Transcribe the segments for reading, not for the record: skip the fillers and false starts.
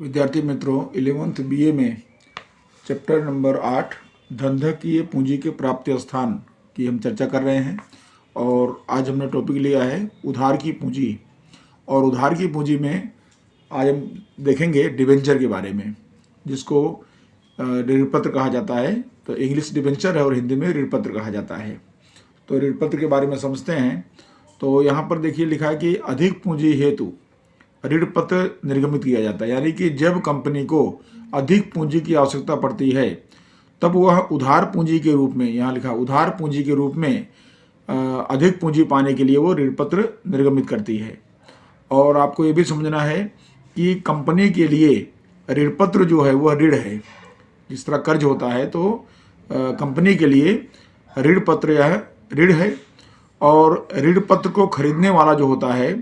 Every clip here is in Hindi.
विद्यार्थी मित्रों, 11th बीए में चैप्टर नंबर 8 धंधकीय पूंजी के प्राप्ति स्थान की हम चर्चा कर रहे हैं। और आज हमने टॉपिक लिया है उधार की पूंजी। और उधार की पूंजी में आज हम देखेंगे डिबेंचर के बारे में, जिसको ऋणपत्र कहा जाता है। तो इंग्लिश डिबेंचर है और हिंदी में ऋणपत्र कहा जाता है। तो ऋणपत्र के बारे में समझते हैं। तो यहाँ पर देखिए लिखा है कि अधिक पूंजी हेतु ऋणपत्र निर्गमित किया जाता है। यानी कि जब कंपनी को अधिक पूंजी की आवश्यकता पड़ती है तब वह उधार पूंजी के रूप में, यहाँ लिखा उधार पूंजी के रूप में अधिक पूंजी पाने के लिए वो ऋणपत्र निर्गमित करती है। और आपको ये भी समझना है कि कंपनी के लिए ऋणपत्र जो है वह ऋण है। जिस तरह कर्ज होता है तो कंपनी के लिए ऋणपत्र यह ऋण है। और ऋणपत्र को खरीदने वाला जो होता है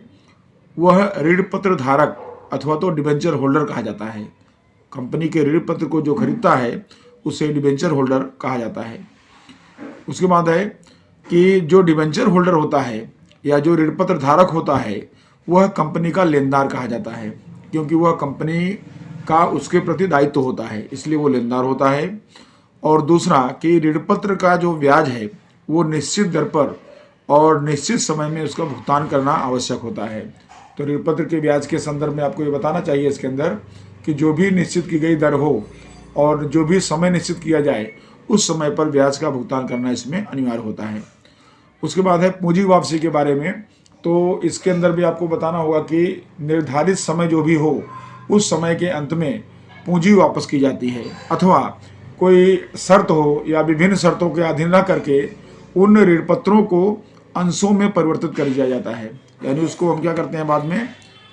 वह ऋणपत्र धारक अथवा तो डिबेंचर होल्डर कहा जाता है। कंपनी के ऋणपत्र को जो खरीदता है उसे डिबेंचर होल्डर कहा जाता है। उसके बाद है कि जो डिबेंचर होल्डर होता है या जो ऋणपत्र धारक होता है वह कंपनी का लेनदार कहा जाता है, क्योंकि वह कंपनी का उसके प्रति दायित्व होता है, इसलिए वो लेनदार होता है। और दूसरा कि ऋणपत्र का जो ब्याज है वो निश्चित दर पर और निश्चित समय में उसका भुगतान करना आवश्यक होता है। तो ऋणपत्र के ब्याज के संदर्भ में आपको ये बताना चाहिए इसके अंदर कि जो भी निश्चित की गई दर हो और जो भी समय निश्चित किया जाए उस समय पर ब्याज का भुगतान करना इसमें अनिवार्य होता है। उसके बाद है पूंजी वापसी के बारे में। तो इसके अंदर भी आपको बताना होगा कि निर्धारित समय जो भी हो उस समय के अंत में पूंजी वापस की जाती है, अथवा कोई शर्त हो या विभिन्न शर्तों के अधीन न करके उन ऋणपत्रों को अंशों में परिवर्तित कर दिया जाता है। यानी उसको हम क्या करते हैं बाद में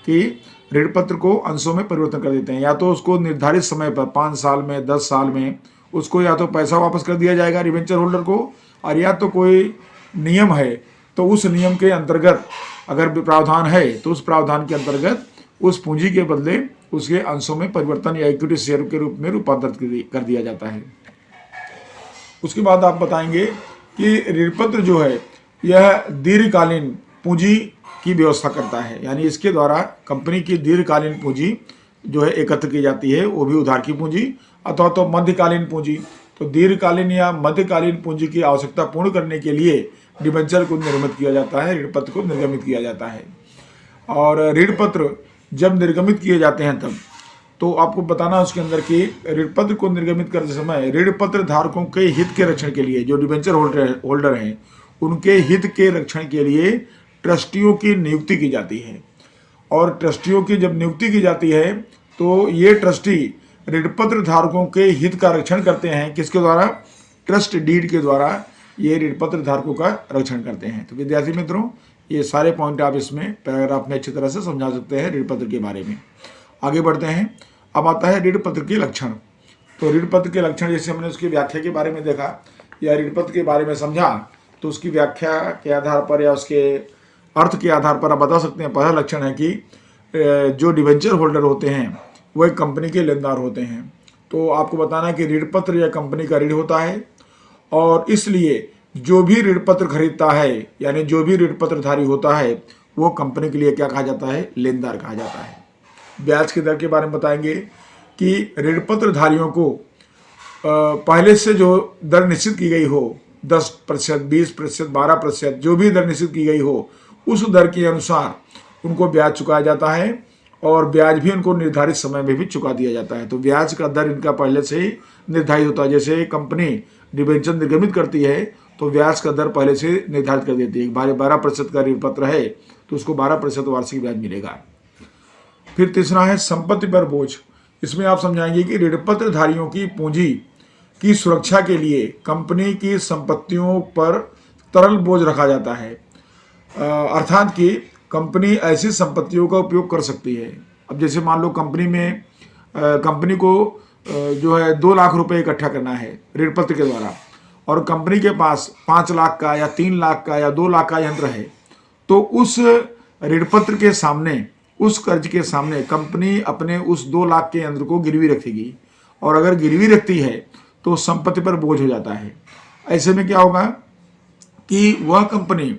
कि ऋणपत्र को अंशों में परिवर्तन कर देते हैं। या तो उसको निर्धारित समय पर 5 साल में 10 साल में उसको या तो पैसा वापस कर दिया जाएगा डिबेंचर होल्डर को, और या तो कोई नियम है तो उस नियम के अंतर्गत अगर प्रावधान है तो उस प्रावधान के अंतर्गत उस पूंजी के बदले उसके अंशों में परिवर्तन या इक्विटी शेयर के रूप में रूपांतरित कर दिया जाता है। उसके बाद आप बताएंगे कि ऋणपत्र जो है यह दीर्घकालीन पूंजी की व्यवस्था करता है। यानी इसके द्वारा कंपनी की दीर्घकालीन पूंजी जो है एकत्र की जाती है, वो भी उधार की पूंजी अथवा तो मध्यकालीन पूंजी। तो दीर्घकालीन या मध्यकालीन पूंजी की आवश्यकता पूर्ण करने के लिए डिबेंचर को निर्गमित किया जाता है, ऋणपत्र को निर्गमित किया जाता है। और ऋणपत्र जब निर्गमित किए जाते हैं तब तो आपको बताना उसके अंदर कि ऋणपत्र को निर्गमित करते समय ऋणपत्र धारकों के हित के रक्षण के लिए, जो डिबेंचर होल्डर हैं उनके हित के रक्षण के लिए ट्रस्टियों की नियुक्ति की जाती है। और ट्रस्टियों की जब नियुक्ति की जाती है तो ये ट्रस्टी ऋणपत्र धारकों के हित का रक्षण करते हैं। किसके द्वारा? ट्रस्ट डीड के द्वारा ये ऋणपत्र धारकों का रक्षण करते हैं। तो विद्यार्थी मित्रों, ये सारे पॉइंट आप इसमें पैराग्राफ में अच्छी तरह से समझा सकते हैं ऋणपत्र के बारे में। आगे बढ़ते हैं। अब आता है ऋणपत्र के लक्षण। तो ऋणपत्र के लक्षण, जैसे हमने उसकी व्याख्या के बारे में देखा या ऋणपत्र के बारे में समझा, तो उसकी व्याख्या के आधार पर या उसके अर्थ के आधार पर आप बता सकते हैं। पहला लक्षण है कि जो डिबेंचर होल्डर होते हैं वह कंपनी के लेनदार होते हैं। तो आपको बताना है कि ऋणपत्र या कंपनी का ऋण होता है, और इसलिए जो भी ऋणपत्र खरीदता है यानी जो भी ऋणपत्रधारी होता है वो कंपनी के लिए क्या कहा जाता है? लेनदार कहा जाता है। ब्याज की दर के बारे में बताएंगे कि ऋणपत्रधारियों को पहले से जो दर निश्चित की गई हो, 10%, 20%, 12%, जो भी दर निश्चित की गई हो उस दर के अनुसार उनको ब्याज चुकाया जाता है, और ब्याज भी उनको निर्धारित समय में भी चुका दिया जाता है। तो ब्याज का दर इनका पहले से ही निर्धारित होता है। जैसे कंपनी डिबेंचर निर्गमित करती है तो ब्याज का दर पहले से निर्धारित कर देती है। 12% का ऋणपत्र है तो उसको 12% वार्षिक ब्याज मिलेगा। फिर तीसरा है संपत्ति पर बोझ। इसमें आप समझाएंगे कि ऋणपत्रधारियों की पूंजी की सुरक्षा के लिए कंपनी की संपत्तियों पर तरल बोझ रखा जाता है। अर्थात कि कंपनी ऐसी संपत्तियों का उपयोग कर सकती है। अब जैसे मान लो कंपनी को जो है 2 लाख रुपए इकट्ठा करना है ऋणपत्र के द्वारा, और कंपनी के पास 5 लाख का या 3 लाख का या 2 लाख का यंत्र है, तो उस ऋणपत्र के सामने, उस कर्ज के सामने कंपनी अपने उस 2 लाख के यंत्र को गिरवी रखेगी। और अगर गिरवी रखती है तो संपत्ति पर बोझ हो जाता है। ऐसे में क्या होगा कि वह कंपनी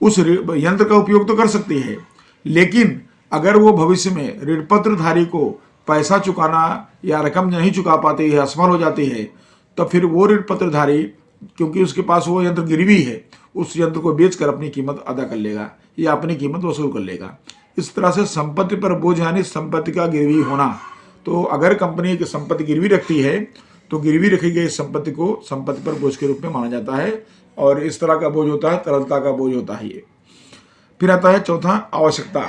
उस यंत्र का उपयोग तो कर सकती है, लेकिन अगर वो भविष्य में ऋणपत्रधारी को पैसा चुकाना या रकम नहीं चुका पाती है, असफल हो जाती है, तो फिर वो ऋण पत्रधारी, क्योंकि उसके पास वो यंत्र गिरवी है, उस यंत्र को बेचकर अपनी कीमत अदा कर लेगा या अपनी कीमत वसूल कर लेगा। इस तरह से संपत्ति पर बोझ यानी संपत्ति का गिरवी होना। तो अगर कंपनी की संपत्ति गिरवी रखती है तो गिरवी रखी गई संपत्ति को संपत्ति पर बोझ के रूप में माना जाता है, और इस तरह का बोझ होता है, तरलता का बोझ होता है ये। फिर आता है चौथा, आवश्यकता।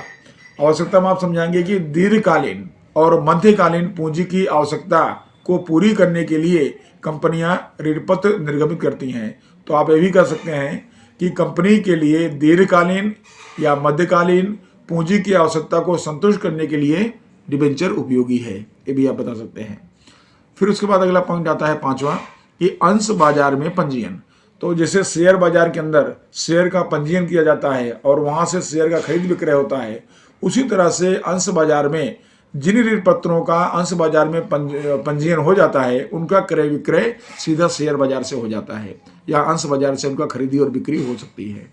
आवश्यकता में आप समझाएंगे कि दीर्घकालीन और मध्यकालीन पूंजी की आवश्यकता को पूरी करने के लिए कंपनियां ऋण पत्र निर्गमित करती हैं। तो आप ये भी कह सकते हैं कि कंपनी के लिए दीर्घकालीन या मध्यकालीन पूंजी की आवश्यकता को संतुष्ट करने के लिए डिबेंचर उपयोगी है, ये भी आप बता सकते हैं। फिर उसके बाद अगला पॉइंट आता है पांचवा कि अंश बाजार में पंजीयन। तो जैसे शेयर बाजार के अंदर शेयर का पंजीयन किया जाता है और वहां से शेयर का खरीद विक्रय होता है, उसी तरह से अंश बाजार में जिन ऋण पत्रों का अंश बाजार में पंजीयन हो जाता है उनका क्रय विक्रय सीधा शेयर बाजार से हो जाता है या अंश बाजार से उनका खरीदी और बिक्री हो सकती है।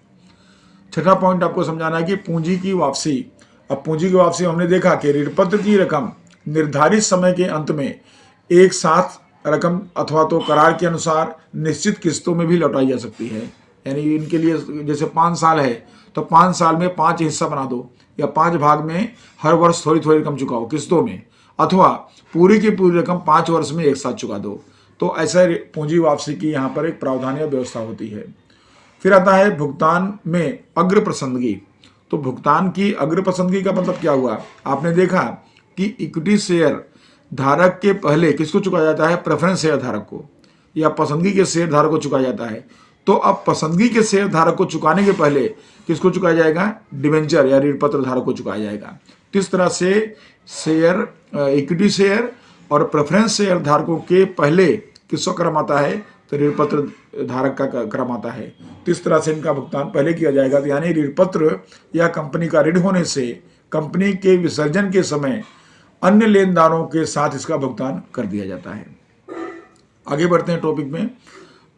छठा पॉइंट आपको समझाना है कि पूंजी की वापसी। अब पूंजी की वापसी हमने देखा कि ऋण पत्र की रकम निर्धारित समय के अंत में एक साथ रकम अथवा तो करार के अनुसार निश्चित किस्तों में भी लौटाई जा सकती है। यानी इनके लिए जैसे 5 साल है तो 5 साल में 5 हिस्सा बना दो या 5 भाग में हर वर्ष थोड़ी थोड़ी रकम चुकाओ किस्तों में, अथवा पूरी की पूरी रकम 5 वर्ष में एक साथ चुका दो। तो ऐसा पूंजी वापसी की यहाँ पर एक प्रावधान या व्यवस्था होती है। फिर आता है भुगतान में अग्रपसंदगी। तो भुगतान की अग्रपसंदगी का मतलब क्या हुआ? आपने देखा कि इक्विटी शेयर धारक के पहले किसको चुकाया जाता है? प्रेफरेंस शेयर धारक को, या पसंदगी के शेयर धारक को चुकाया जाता है। तो अब पसंदगी के शेयर धारक को चुकाने के पहले किसको चुकाया जाएगा? डिबेंचर या ऋण पत्र धारक को चुकाया जाएगा। तो इस तरह से शेयर, इक्विटी शेयर और प्रेफरेंस शेयर धारकों के पहले किसका क्रम आता है? तो ऋण पत्र धारक का क्रम आता है। तो इस तरह से इनका भुगतान पहले किया जाएगा। तो यानी ऋण पत्र या कंपनी का ऋण होने से कंपनी के विसर्जन के समय अन्य लेनदारों के साथ इसका भुगतान कर दिया जाता है। आगे बढ़ते हैं टॉपिक में।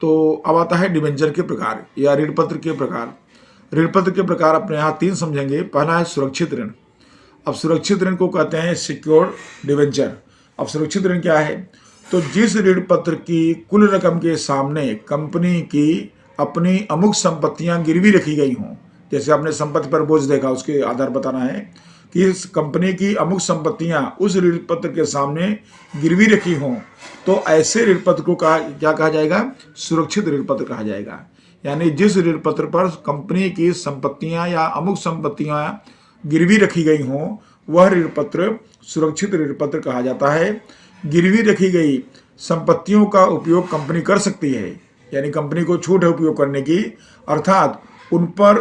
तो अब आता है डिबेंचर के प्रकार या ऋण पत्र के प्रकार। ऋण पत्र के प्रकार अपने यहाँ 3 समझेंगे। पहला है सुरक्षित ऋण। अब सुरक्षित ऋण को कहते हैं सिक्योर्ड डिबेंचर। अब सुरक्षित ऋण क्या है? तो जिस ऋण पत्र की कुल रकम के सामने कंपनी की अपनी अमुक संपत्तियां गिरवी रखी गई हों, जैसे आपने संपत्ति पर बोझ देखा, उसके आधार बताना है कि इस कंपनी की अमुक संपत्तियां उस ऋण पत्र के सामने गिरवी रखी हों, तो ऐसे ऋण पत्र को क्या कहा जाएगा? सुरक्षित ऋण पत्र कहा जाएगा। यानी जिस ऋण पत्र पर कंपनी की संपत्तियां या अमुक संपत्तियां गिरवी रखी गई हों, वह ऋण पत्र सुरक्षित ऋण पत्र कहा जाता है। गिरवी रखी गई संपत्तियों का उपयोग कंपनी कर सकती है, यानी कंपनी को छूट है उपयोग करने की, अर्थात उन पर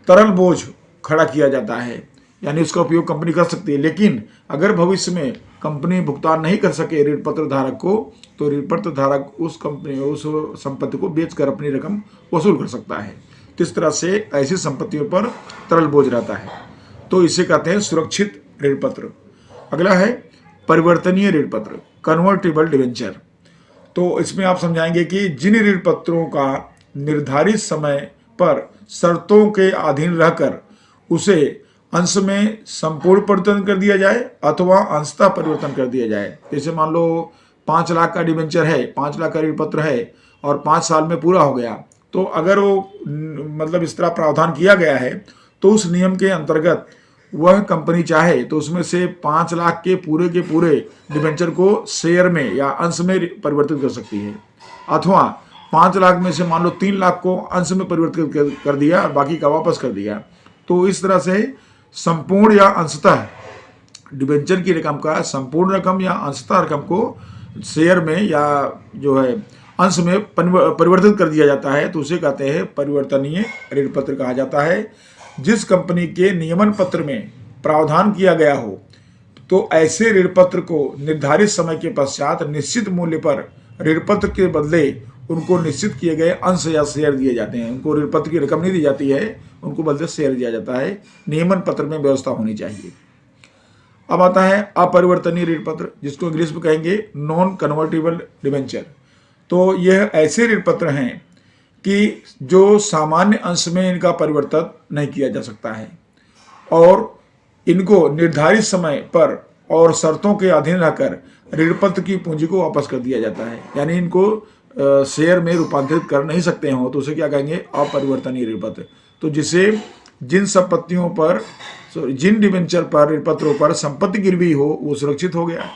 तरल बोझ खड़ा किया जाता है, यानी उसका उपयोग कंपनी कर सकती है। लेकिन अगर भविष्य में कंपनी भुगतान नहीं कर सके ऋण पत्र धारक को, तो ऋण पत्र धारक उस संपत्ति को बेचकर अपनी रकम वसूल कर सकता है। तो इस तरह से ऐसी संपत्तियों पर तरल बोझ रहता है, तो इसे कहते हैं सुरक्षित ऋण पत्र। अगला है परिवर्तनीय ऋण पत्र, कन्वर्टेबल डिबेंचर। तो इसमें आप समझाएंगे कि जिन ऋण पत्रों का निर्धारित समय पर शर्तों के अधीन रहकर उसे अंश में संपूर्ण परिवर्तन कर दिया जाए अथवा अंशतः परिवर्तन कर दिया जाए। जैसे मान लो 5 लाख का डिबेंचर है, 5 लाख का ऋण पत्र है और 5 साल में पूरा हो गया, तो अगर वो मतलब इस तरह प्रावधान किया गया है, तो उस नियम के अंतर्गत वह कंपनी चाहे तो उसमें से 5 लाख के पूरे डिबेंचर को शेयर में या अंश में परिवर्तित कर सकती है, अथवा 5 लाख में से मान लो 3 लाख को अंश में परिवर्तित कर दिया और बाकी का वापस कर दिया। तो इस तरह से संपूर्ण या अंशतः डिबेंचर की रकम का संपूर्ण रकम या अंशतः रकम को शेयर में या जो है अंश में परिवर्तित कर दिया जाता है, तो उसे कहते हैं परिवर्तनीय ऋण पत्र कहा जाता है। जिस कंपनी के नियमन पत्र में प्रावधान किया गया हो, तो ऐसे ऋण पत्र को निर्धारित समय के पश्चात निश्चित मूल्य पर ऋण पत्र के बदले उनको निश्चित किए गए अंश या शेयर दिए जाते हैं। उनको ऋण पत्र की रकम नहीं दी जाती है, उनको बदले शेयर दिया जाता है। नियमन पत्र में व्यवस्था होनी चाहिए। अब आता है अपरिवर्तनीय ऋण पत्र, जिसको इंग्लिश में कहेंगे नॉन कन्वर्टेबल डिबेंचर। तो यह ऐसे ऋण पत्र हैं कि जो सामान्य अंश में इनका परिवर्तन नहीं किया जा सकता है और इनको निर्धारित समय पर और शर्तों के अधीन रहकर ऋणपत्र की पूंजी को वापस कर दिया जाता है। यानी इनको शेयर में रूपांतरित कर नहीं सकते हो तो उसे क्या कहेंगे, अपरिवर्तनीय ऋणपत्र। तो जिसे जिन संपत्तियों पर जिन डिबेंचर पर ऋणपत्रों पर संपत्ति गिरवी हो वो सुरक्षित हो गया।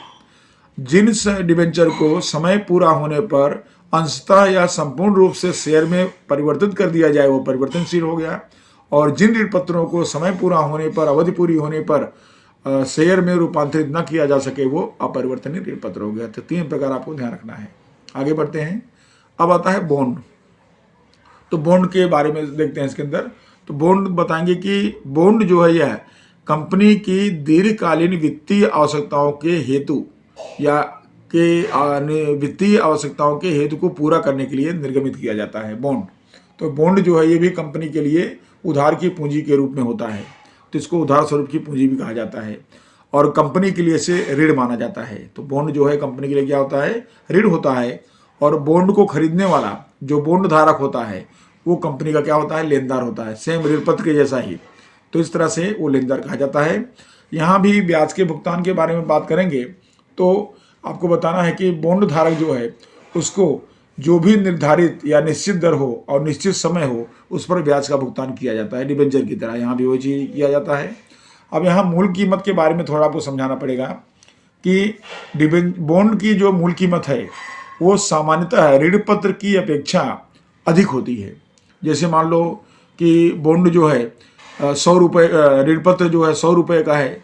जिन डिबेंचर को समय पूरा होने पर अंशतः या संपूर्ण रूप से शेयर में परिवर्तित कर दिया जाए वो परिवर्तनशील हो गया। और जिन ऋणपत्रों को समय पूरा होने पर, अवधि पूरी होने पर शेयर में रूपांतरित न किया जा सके वो अपरिवर्तनीय ऋणपत्र हो गया। तो 3 प्रकार आपको ध्यान रखना है। आगे बढ़ते हैं। अब आता है बॉन्ड। तो बॉन्ड के बारे में देखते हैं इसके अंदर। तो बॉन्ड बताएंगे कि बॉन्ड जो है यह कंपनी की दीर्घकालीन वित्तीय आवश्यकताओं के हेतु या वित्तीय आवश्यकताओं के हेतु को पूरा करने के लिए निर्गमित किया जाता है बॉन्ड। तो बॉन्ड जो है ये भी कंपनी के लिए उधार की पूंजी के रूप में होता है। तो इसको उधार स्वरूप की पूंजी भी कहा जाता है और कंपनी के लिए इसे ऋण माना जाता है। तो बॉन्ड जो है कंपनी के लिए क्या होता है, ऋण होता है। और बॉन्ड को खरीदने वाला जो बॉन्ड धारक होता है वो कंपनी का क्या होता है, लेनदार होता है, सेम ऋणपत्र के जैसा ही। तो इस तरह से वो लेनदार कहा जाता है। यहाँ भी ब्याज के भुगतान के बारे में बात करेंगे तो आपको बताना है कि बॉन्ड धारक जो है उसको जो भी निर्धारित या निश्चित दर हो और निश्चित समय हो उस पर ब्याज का भुगतान किया जाता है डिबेंचर की तरह। यहाँ भी वही चीज किया जाता है। अब यहाँ मूल कीमत के बारे में थोड़ा आपको समझाना पड़ेगा कि बॉन्ड की जो मूल कीमत है वो सामान्यतः ऋणपत्र की अपेक्षा अधिक होती है। जैसे मान लो कि बॉन्ड जो है 100 रुपये, ऋणपत्र जो है 100 रुपये का है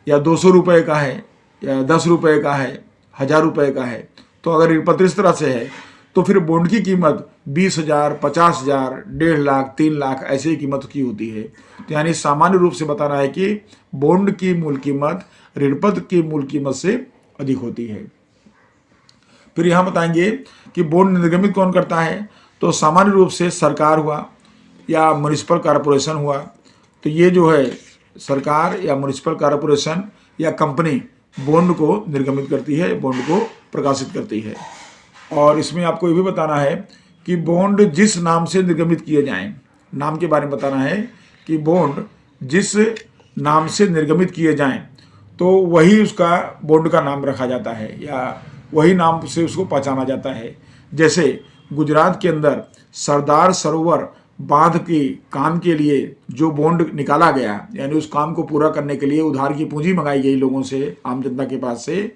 या 200 रुपये का है या 10 रुपये का है, 1000 रुपये का है। तो अगर ऋणपत्र इस तरह से है तो फिर बॉन्ड की कीमत 20,000, 50,000, 1.5 लाख, 3 लाख ऐसे ही कीमत की होती है। तो यानी सामान्य रूप से बताना है कि बॉन्ड की मूल कीमत ऋणपत्र की मूल कीमत से अधिक होती है। फिर यहाँ बताएंगे कि बॉन्ड निर्गमित कौन करता है। तो सामान्य रूप से सरकार हुआ या म्युनिसिपल कॉरपोरेशन हुआ। तो ये जो है सरकार या म्युनिसिपल कॉरपोरेशन या कंपनी बॉन्ड को निर्गमित करती है, बॉन्ड को प्रकाशित करती है। और इसमें आपको ये भी बताना है कि बॉन्ड जिस नाम से निर्गमित किए जाएं, नाम के बारे में बताना है कि बॉन्ड जिस नाम से निर्गमित किए जाएं तो वही उसका बॉन्ड का नाम रखा जाता है या वही नाम से उसको पहचाना जाता है। जैसे गुजरात के अंदर सरदार सरोवर बांध के काम के लिए जो बॉन्ड निकाला गया, यानी उस काम को पूरा करने के लिए उधार की पूंजी मंगाई गई लोगों से, आम जनता के पास से,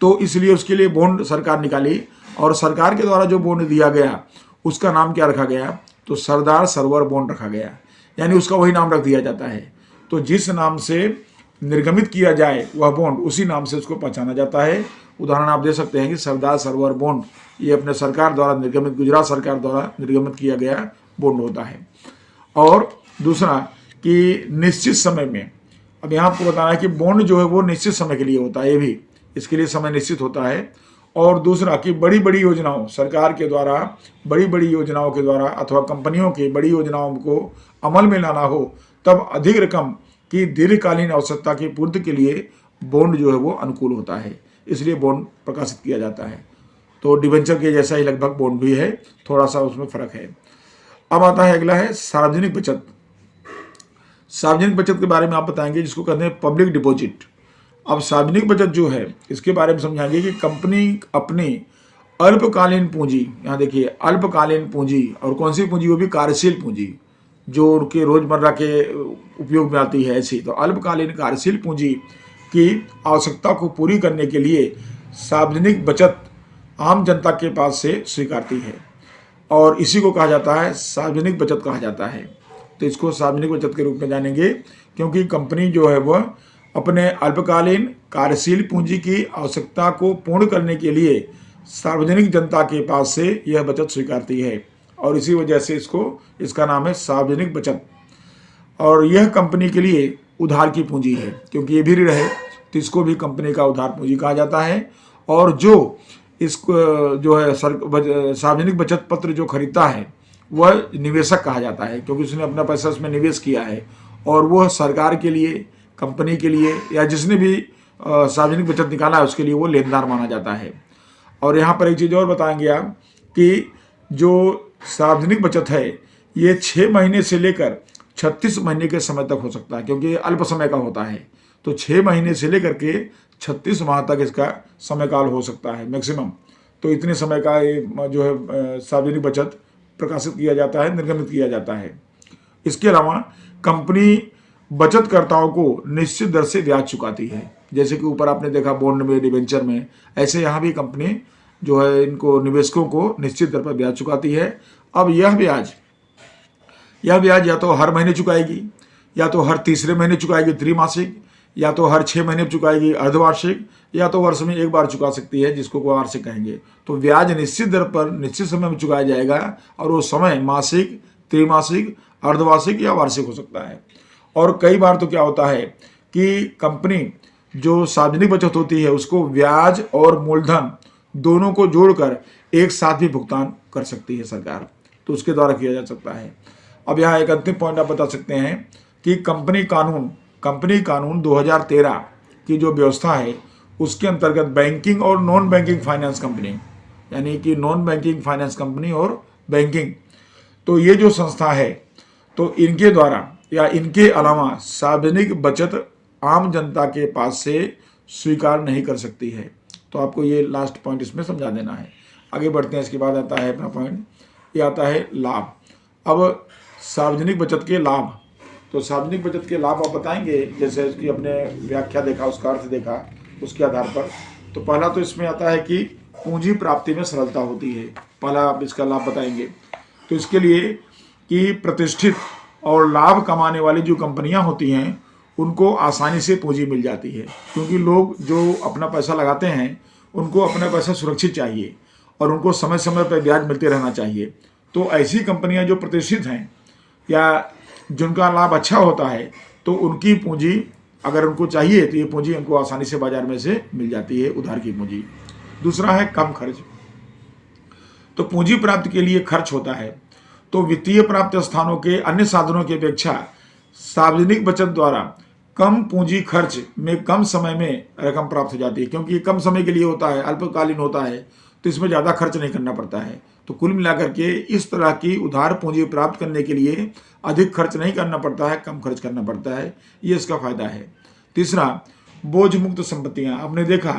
तो इसलिए उसके लिए बॉन्ड सरकार निकाली और सरकार के द्वारा जो बॉन्ड दिया गया उसका नाम क्या रखा गया, तो सरदार सरोवर बॉन्ड रखा गया, यानी उसका वही नाम रख दिया जाता है। तो जिस नाम से निर्गमित किया जाए वह बॉन्ड उसी नाम से उसको पहचाना जाता है। उदाहरण आप दे सकते हैं कि सरदार सरोवर बॉन्ड ये अपने सरकार द्वारा निर्गमित, गुजरात सरकार द्वारा निर्गमित किया गया बॉन्ड होता है। और दूसरा कि निश्चित समय में, अब यहाँ आपको बताना है कि बॉन्ड जो है वो निश्चित समय के लिए होता है, ये भी इसके लिए समय निश्चित होता है। और दूसरा कि बड़ी बड़ी योजनाओं, सरकार के द्वारा बड़ी बड़ी योजनाओं के द्वारा अथवा कंपनियों की बड़ी योजनाओं को अमल में लाना हो तब अधिक रकम की दीर्घकालीन आवश्यकता की पूर्ति के लिए बॉन्ड जो है वो अनुकूल होता है, इसलिए बॉन्ड प्रकाशित किया जाता है। तो डिबेंचर के जैसा ही लगभग बॉन्ड भी है, थोड़ा सा उसमें फर्क है। अब आता है अगला है सार्वजनिक बचत। सार्वजनिक बचत के बारे में आप बताएंगे जिसको कहते हैं पब्लिक डिपॉजिट। अब सार्वजनिक बचत जो है इसके बारे में समझाएंगे कि कंपनी अपनी अल्पकालीन पूंजी, यहाँ देखिए अल्पकालीन पूंजी, और कौन सी पूंजी, वो भी कार्यशील पूंजी जो उनके रोजमर्रा के उपयोग में आती है ऐसी। तो अल्पकालीन कार्यशील पूंजी की आवश्यकता को पूरी करने के लिए सार्वजनिक बचत आम जनता के पास से स्वीकारती है और इसी को कहा जाता है सार्वजनिक बचत कहा जाता है। तो इसको सार्वजनिक बचत के रूप में जानेंगे क्योंकि कंपनी जो है वह अपने अल्पकालीन कार्यशील पूंजी की आवश्यकता को पूर्ण करने के लिए सार्वजनिक जनता के पास से यह बचत स्वीकारती है और इसी वजह से इसका नाम है सार्वजनिक बचत। और यह कंपनी के लिए उधार की पूंजी है क्योंकि ये भी ऋण है, तो इसको भी कंपनी का उधार पूंजी कहा जाता है। और जो इसको जो है सार्वजनिक बचत पत्र जो खरीदता है वह निवेशक कहा जाता है क्योंकि उसने अपना पैसा उसमें निवेश किया है और वह सरकार के लिए, कंपनी के लिए या जिसने भी सार्वजनिक बचत निकाला है उसके लिए वो लेनदार माना जाता है। और यहाँ पर एक चीज़ और बताएंगे आप कि जो सार्वजनिक बचत है ये 6 महीने से लेकर 36 महीने के समय तक हो सकता है क्योंकि ये अल्प समय का होता है। तो 6 महीने से लेकर के 36 माह तक इसका समय काल हो सकता है मैक्सिमम। तो इतने समय का ये जो है सार्वजनिक बचत प्रकाशित किया जाता है, निर्गमित किया जाता है। इसके अलावा कंपनी बचतकर्ताओं को निश्चित दर से ब्याज चुकाती है, जैसे कि ऊपर आपने देखा बॉन्ड में, डिबेंचर में, ऐसे यहाँ भी कंपनी जो है इनको निवेशकों को निश्चित दर पर ब्याज चुकाती है। अब यह ब्याज या तो हर महीने चुकाएगी, या तो हर तीसरे महीने चुकाएगी त्रिमासिक, या तो हर 6 महीने चुकाएगी अर्धवार्षिक, या तो वर्ष में एक बार चुका सकती है, जिसको वार्षिक कहेंगे। तो ब्याज निश्चित दर पर निश्चित समय में चुकाया जाएगा, और वो समय मासिक, त्रिमासिक, अर्धवार्षिक या वार्षिक हो सकता है। और कई बार तो क्या होता है कि कंपनी जो सार्वजनिक बचत होती है उसको ब्याज और मूलधन दोनों को जोड़कर एक साथ भी भुगतान कर सकती है सरकार, तो उसके द्वारा किया जा सकता है। अब यहाँ एक अंतिम पॉइंट आप बता सकते हैं कि कंपनी कानून 2013 की जो व्यवस्था है उसके अंतर्गत बैंकिंग और नॉन बैंकिंग फाइनेंस कंपनी, यानी कि नॉन बैंकिंग फाइनेंस कंपनी और बैंकिंग, तो ये जो संस्था है तो इनके द्वारा या इनके अलावा सार्वजनिक बचत आम जनता के पास से स्वीकार नहीं कर सकती है। तो आपको ये लास्ट पॉइंट इसमें समझा देना है। आगे बढ़ते हैं। इसके बाद आता है अपना पॉइंट, ये आता है लाभ। अब सार्वजनिक बचत के लाभ, तो सार्वजनिक बचत के लाभ आप बताएंगे, जैसे इसकी अपने व्याख्या देखा, उसका अर्थ देखा, उसके आधार पर। तो पहला तो इसमें आता है कि पूंजी प्राप्ति में सरलता होती है, पहला आप इसका लाभ बताएंगे। तो इसके लिए कि प्रतिष्ठित और लाभ कमाने वाली जो कंपनियां होती हैं उनको आसानी से पूंजी मिल जाती है, क्योंकि लोग जो अपना पैसा लगाते हैं उनको अपना पैसा सुरक्षित चाहिए और उनको समय समय पर ब्याज मिलते रहना चाहिए। तो ऐसी कंपनियां जो प्रतिष्ठित हैं या जिनका लाभ अच्छा होता है, तो उनकी पूंजी अगर उनको चाहिए तो ये पूंजी उनको आसानी से बाजार में से मिल जाती है, उधार की पूंजी। दूसरा है कम खर्च। तो पूंजी प्राप्ति के लिए खर्च होता है, तो वित्तीय प्राप्ति स्थानों के अन्य साधनों की अपेक्षा सार्वजनिक बचत द्वारा कम पूंजी खर्च में कम समय में रकम प्राप्त हो जाती है, क्योंकि ये कम समय के लिए होता है, अल्पकालीन होता है, तो इसमें ज़्यादा खर्च नहीं करना पड़ता है। तो कुल मिलाकर के इस तरह की उधार पूंजी प्राप्त करने के लिए अधिक खर्च नहीं करना पड़ता है, कम खर्च करना पड़ता है, ये इसका फायदा है। तीसरा, बोझ मुक्त संपत्तियां। आपने देखा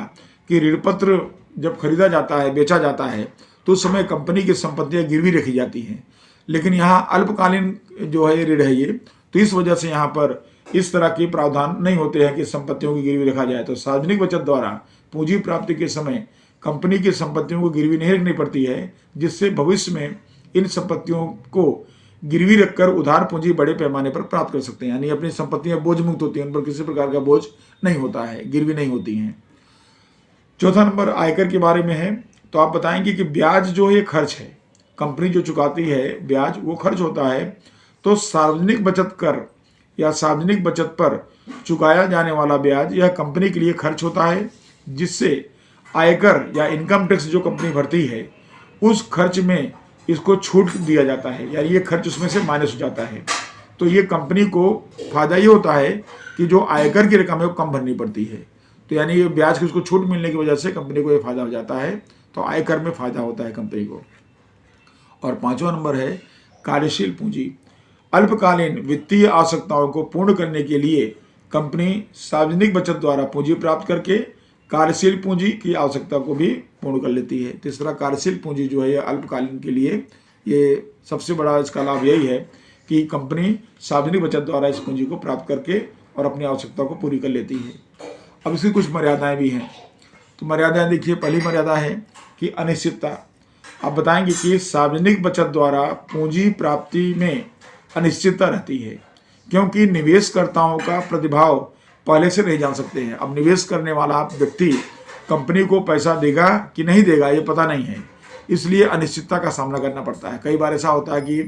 कि ऋणपत्र जब खरीदा जाता है, बेचा जाता है, तो उस समय कंपनी की संपत्तियां गिरवी रखी जाती हैं, लेकिन यहाँ अल्पकालीन जो है ऋण है ये, तो इस वजह से यहाँ पर इस तरह के प्रावधान नहीं होते हैं कि संपत्तियों की गिरवी रखा जाए। तो सार्वजनिक बचत द्वारा पूंजी प्राप्ति के समय कंपनी की संपत्तियों को गिरवी नहीं रखनी पड़ती है, जिससे भविष्य में इन संपत्तियों को गिरवी रखकर उधार पूंजी बड़े पैमाने पर प्राप्त कर सकते हैं, यानी अपनी संपत्तियां बोझ मुक्त होती हैं, उन पर किसी प्रकार का बोझ नहीं होता है, गिरवी नहीं होती हैं। चौथा नंबर आयकर के बारे में है। तो आप बताएंगे कि ब्याज जो है खर्च है, कंपनी जो चुकाती है ब्याज वो खर्च होता है। तो सार्वजनिक बचत कर या सार्वजनिक बचत पर चुकाया जाने वाला ब्याज यह कंपनी के लिए खर्च होता है, जिससे आयकर या इनकम टैक्स जो कंपनी भरती है उस खर्च में इसको छूट दिया जाता है, यानी ये खर्च उसमें से माइनस हो जाता है। तो ये कंपनी को फायदा ये होता है कि जो आयकर की रकम है वो कम भरनी पड़ती है, तो यानी ये ब्याज की उसको छूट मिलने की वजह से कंपनी को ये फायदा हो जाता है, तो आयकर में फायदा होता है कंपनी को। और पांचवा नंबर है कार्यशील पूंजी। अल्पकालीन वित्तीय आवश्यकताओं को पूर्ण करने के लिए कंपनी सार्वजनिक बचत द्वारा पूंजी प्राप्त करके कार्यशील पूंजी की आवश्यकता को भी पूर्ण कर लेती है। तीसरा, कार्यशील पूंजी जो है अल्पकालीन के लिए ये सबसे बड़ा इसका लाभ यही है कि कंपनी सार्वजनिक बचत द्वारा इस पूंजी को प्राप्त करके और अपनी आवश्यकता को पूरी कर लेती है। अब इसकी कुछ मर्यादाएं भी हैं। तो मर्यादाएं देखिए, पहली मर्यादा है कि अनिश्चितता। आप बताएंगे कि सार्वजनिक बचत द्वारा पूंजी प्राप्ति में अनिश्चितता रहती है, क्योंकि निवेशकर्ताओं का प्रतिभाव पहले से नहीं जान सकते हैं। अब निवेश करने वाला व्यक्ति कंपनी को पैसा देगा कि नहीं देगा ये पता नहीं है, इसलिए अनिश्चितता का सामना करना पड़ता है। कई बार ऐसा होता है कि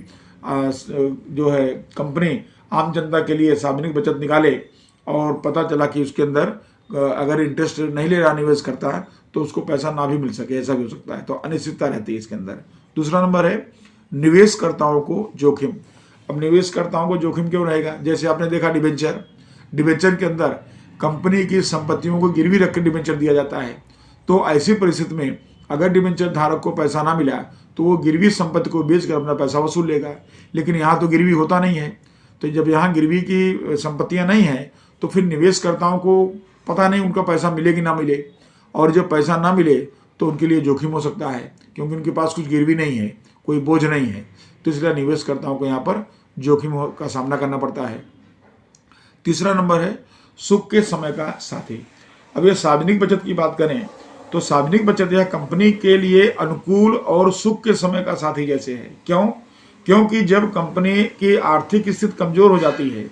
जो है कंपनी आम जनता के लिए सार्वजनिक बचत निकाले और पता चला कि उसके अंदर अगर इंटरेस्ट नहीं ले रहा निवेश करता है तो उसको पैसा ना भी मिल सके, ऐसा भी हो सकता है। तो अनिश्चितता रहती है इसके अंदर। दूसरा नंबर है निवेशकर्ताओं को जोखिम। अब निवेशकर्ताओं को जोखिम क्यों रहेगा? जैसे आपने देखा डिबेंचर के अंदर कंपनी की संपत्तियों को गिरवी रखकर डिबेंचर दिया जाता है। तो ऐसी परिस्थिति में अगर डिबेंचर धारक को पैसा ना मिला तो वो गिरवी संपत्ति को बेचकर अपना पैसा वसूल लेगा, लेकिन यहाँ तो गिरवी होता नहीं है। तो जब यहाँ गिरवी की संपत्तियाँ नहीं हैं तो फिर निवेशकर्ताओं को पता नहीं उनका पैसा मिले कि ना मिले, और जब पैसा ना मिले तो उनके लिए जोखिम हो सकता है, क्योंकि उनके पास कुछ गिरवी नहीं है, कोई बोझ नहीं है। तो इसलिए निवेशकर्ताओं को यहाँ पर जोखिम का सामना करना पड़ता है। तीसरा नंबर है सुख के समय का साथी। अब ये सार्वजनिक बचत की बात करें तो सार्वजनिक बचत यह कंपनी के लिए अनुकूल और सुख के समय का साथी जैसे है। क्यों? क्योंकि जब कंपनी की आर्थिक स्थिति कमजोर हो जाती है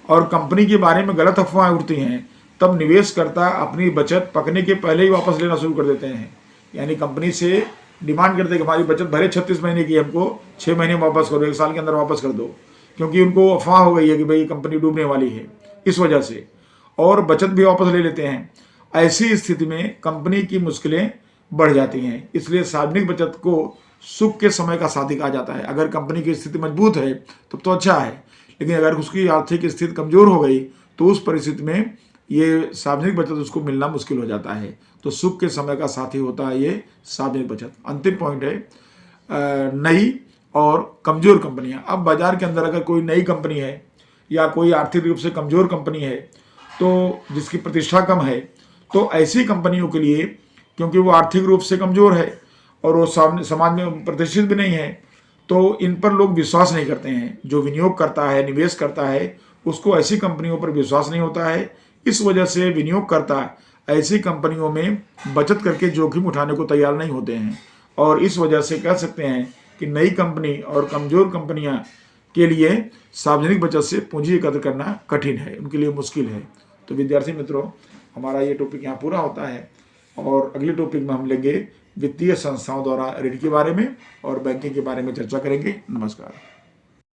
और कंपनी के बारे में गलत अफवाहें उड़ती हैं, तब निवेशकर्ता अपनी बचत पकने के पहले ही वापस लेना शुरू कर देते हैं। यानी कंपनी से डिमांड करते हैं कि हमारी बचत भले 36 महीने की, हमको 6 महीने में वापस करो, 1 साल के अंदर वापस कर दो, क्योंकि उनको अफवाह हो गई है कि भाई कंपनी डूबने वाली है, इस वजह से, और बचत भी वापस ले लेते हैं। ऐसी स्थिति में कंपनी की मुश्किलें बढ़ जाती हैं। इसलिए सार्वजनिक बचत को सुख के समय का साथी कहा जाता है। अगर कंपनी की स्थिति मजबूत है तब तो अच्छा है, लेकिन अगर उसकी आर्थिक स्थिति कमजोर हो गई तो उस परिस्थिति में ये सार्वजनिक बचत उसको मिलना मुश्किल हो जाता है। तो सुख के समय का साथी होता है ये सार्वजनिक बचत। अंतिम पॉइंट है नई और कमजोर कंपनियां। अब बाजार के अंदर अगर कोई नई कंपनी है या कोई आर्थिक रूप से कमजोर कंपनी है, तो जिसकी प्रतिष्ठा कम है, तो ऐसी कंपनियों के लिए, क्योंकि वो आर्थिक रूप से कमजोर है और वो समाज में प्रतिष्ठित भी नहीं है, तो इन पर लोग विश्वास नहीं करते हैं। जो विनियोग करता है, निवेश करता है, उसको ऐसी कंपनियों पर विश्वास नहीं होता है। इस वजह से विनियोगकर्ता ऐसी कंपनियों में बचत करके जोखिम उठाने को तैयार नहीं होते हैं, और इस वजह से कह सकते हैं कि नई कंपनी और कमजोर कंपनियां के लिए सार्वजनिक बचत से पूंजी एकत्र करना कठिन है, उनके लिए मुश्किल है। तो विद्यार्थी मित्रों, हमारा ये टॉपिक यहाँ पूरा होता है, और अगले टॉपिक में हम लेंगे वित्तीय संस्थाओं द्वारा ऋण के बारे में और बैंकिंग के बारे में चर्चा करेंगे। नमस्कार।